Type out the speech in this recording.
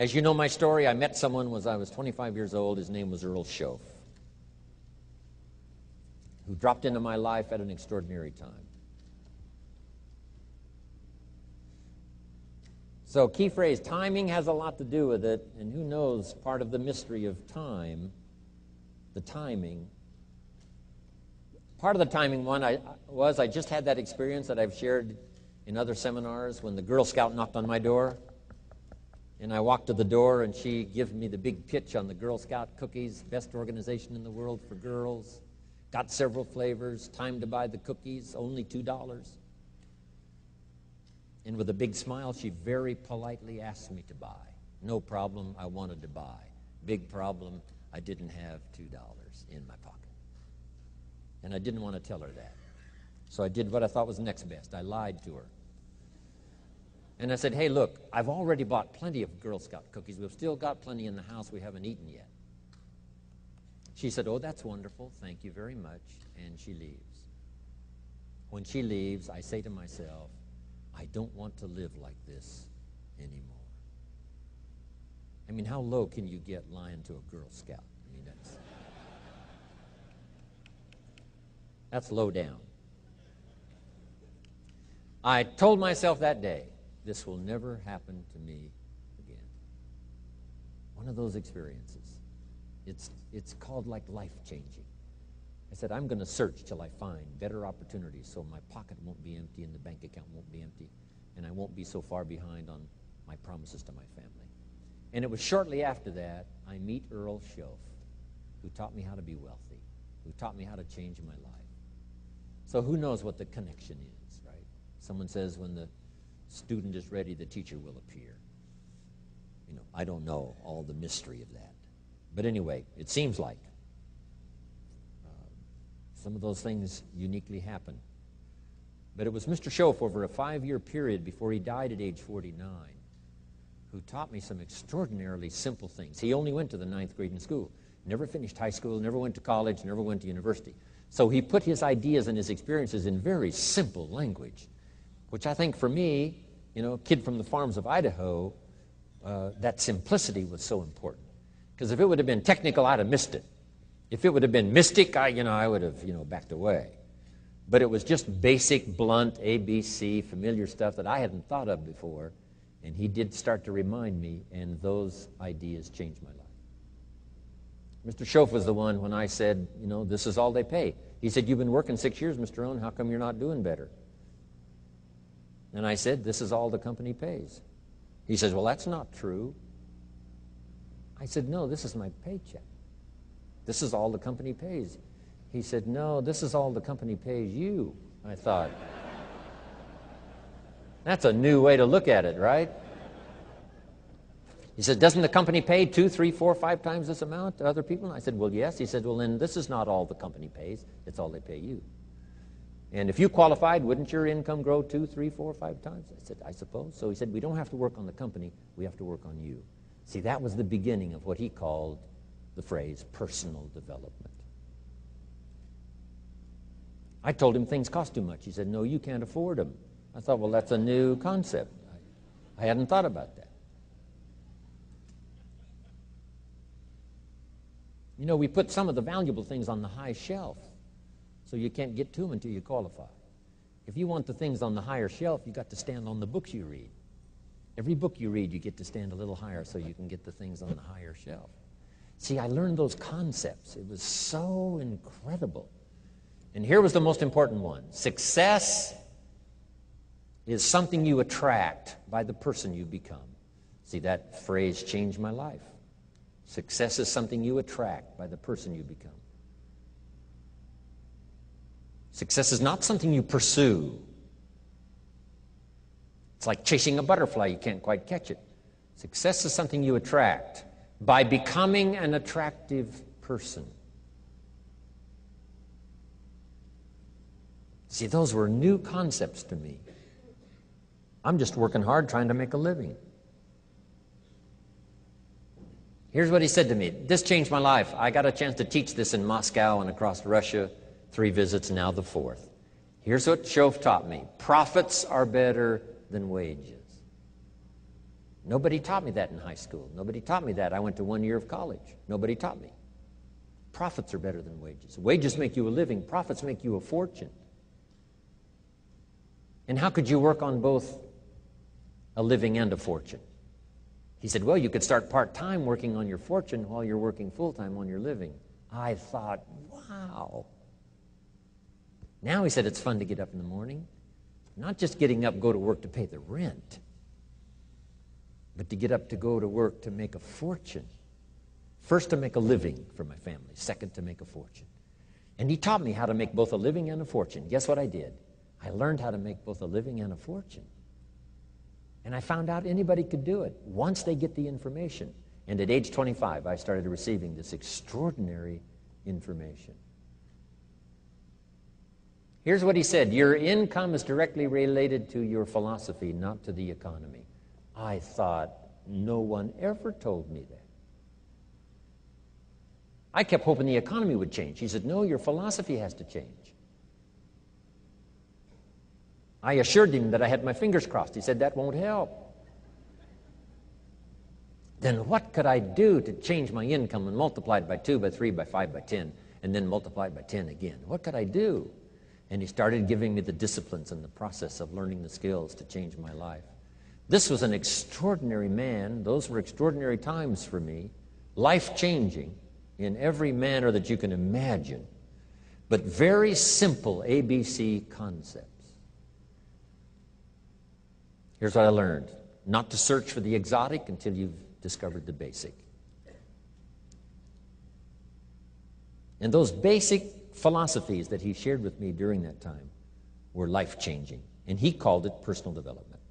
As you know my story, I met someone when I was 25 years old. His name was Earl Schoaf, who dropped into my life at an extraordinary time. So key phrase, timing has a lot to do with it, and who knows, part of the mystery of time, the timing. Part of the timing one I just had that experience that I've shared in other seminars when the Girl Scout knocked on my door. And I walked to the door, and she gave me the big pitch on the Girl Scout cookies, best organization in the world for girls. Got several flavors, time to buy the cookies, only $2. And with a big smile, she very politely asked me to buy. No problem, I wanted to buy. Big problem, I didn't have $2 in my pocket. And I didn't want to tell her that. So I did what I thought was next best. I lied to her. And I said, hey, look, I've already bought plenty of Girl Scout cookies. We've still got plenty in the house we haven't eaten yet. She said, oh, that's wonderful. Thank you very much. And she leaves. When she leaves, I say to myself, I don't want to live like this anymore. I mean, how low can you get lying to a Girl Scout? I mean, that's low down. I told myself that day, this will never happen to me again. One of those experiences. It's called like life-changing. I said, I'm going to search till I find better opportunities so my pocket won't be empty and the bank account won't be empty, and I won't be so far behind on my promises to my family. And it was shortly after that I meet Earl Schoaf, who taught me how to be wealthy, who taught me how to change my life. So who knows what the connection is, right? Someone says when the student is ready, the teacher will appear. You know, I don't know all the mystery of that. But anyway, it seems like some of those things uniquely happen. But it was Mr. Schoaf over a 5-year period before he died at age 49 who taught me some extraordinarily simple things. He only went to the 9th grade in school, never finished high school, never went to college, never went to university. So he put his ideas and his experiences in very simple language, which I think for me, you know, a kid from the farms of Idaho, that simplicity was so important. Because if it would have been technical, I'd have missed it. If it would have been mystic, I would have, backed away. But it was just basic, blunt, ABC, familiar stuff that I hadn't thought of before. And he did start to remind me, and those ideas changed my life. Mr. Schoaf was the one when I said, this is all they pay. He said, you've been working 6 years, Mr. Rohn, how come you're not doing better? And I said, this is all the company pays. He says, well, that's not true. I said, no, this is my paycheck. This is all the company pays. He said, no, this is all the company pays you. I thought, that's a new way to look at it, right? He said, doesn't the company pay 2, 3, 4, 5 times this amount to other people? And I said, well, yes. He said, well, then this is not all the company pays. It's all they pay you. And if you qualified, wouldn't your income grow 2, 3, 4, 5 times? I said, I suppose. So he said, we don't have to work on the company. We have to work on you. See, that was the beginning of what he called the phrase personal development. I told him things cost too much. He said, no, you can't afford them. I thought, well, that's a new concept. I hadn't thought about that. We put some of the valuable things on the high shelf, so you can't get to them until you qualify. If you want the things on the higher shelf, you've got to stand on the books you read. Every book you read, you get to stand a little higher so you can get the things on the higher shelf. See, I learned those concepts. It was so incredible. And here was the most important one. Success is something you attract by the person you become. See, that phrase changed my life. Success is something you attract by the person you become. Success is not something you pursue. It's like chasing a butterfly. You can't quite catch it. Success is something you attract by becoming an attractive person. See, those were new concepts to me. I'm just working hard trying to make a living. Here's what he said to me. This changed my life. I got a chance to teach this in Moscow and across Russia. 3 visits, now the 4th. Here's what Schoaf taught me. Profits are better than wages. Nobody taught me that in high school. Nobody taught me that. I went to 1 year of college. Nobody taught me. Profits are better than wages. Wages make you a living. Profits make you a fortune. And how could you work on both a living and a fortune? He said, well, you could start part-time working on your fortune while you're working full-time on your living. I thought, wow. Now he said it's fun to get up in the morning. Not just getting up, go to work to pay the rent, but to get up to go to work to make a fortune. First, to make a living for my family. Second, to make a fortune. And he taught me how to make both a living and a fortune. Guess what I did? I learned how to make both a living and a fortune. And I found out anybody could do it once they get the information. And at age 25, I started receiving this extraordinary information. Here's what he said: your income is directly related to your philosophy, not to the economy. I thought, no one ever told me that. I kept hoping the economy would change. He said, no, your philosophy has to change. I assured him that I had my fingers crossed. He said, that won't help. Then what could I do to change my income and multiply it by 2, by 3, by 5, by 10, and then multiply it by 10 again? What could I do? And he started giving me the disciplines and the process of learning the skills to change my life. This was an extraordinary man. Those were extraordinary times for me, life-changing in every manner that you can imagine, but very simple ABC concepts. Here's what I learned: not to search for the exotic until you've discovered the basic. And those basic philosophies that he shared with me during that time were life-changing, and he called it personal development.